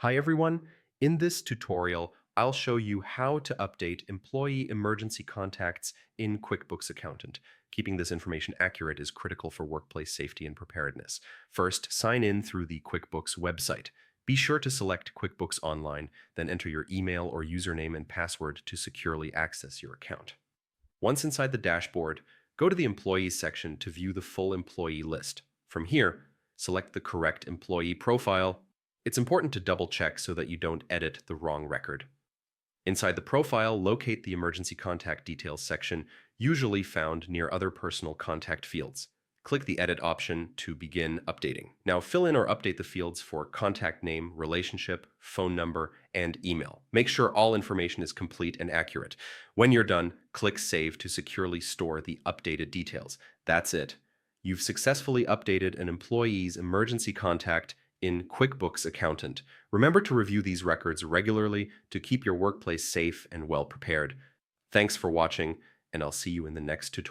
Hi everyone, in this tutorial, I'll show you how to update employee emergency contacts in QuickBooks Accountant. Keeping this information accurate is critical for workplace safety and preparedness. First, sign in through the QuickBooks website. Be sure to select QuickBooks Online, then enter your email or username and password to securely access your account. Once inside the dashboard, go to the Employees section to view the full employee list. From here, select the correct employee profile. It's important to double check so that you don't edit the wrong record. Inside the profile, locate the emergency contact details section, usually found near other personal contact fields. Click the Edit option to begin updating. Now fill in or update the fields for contact name, relationship, phone number, and email. Make sure all information is complete and accurate. When you're done, click Save to securely store the updated details. That's it. You've successfully updated an employee's emergency contact in QuickBooks Accountant. Remember to review these records regularly to keep your workplace safe and well prepared. Thanks for watching, and I'll see you in the next tutorial.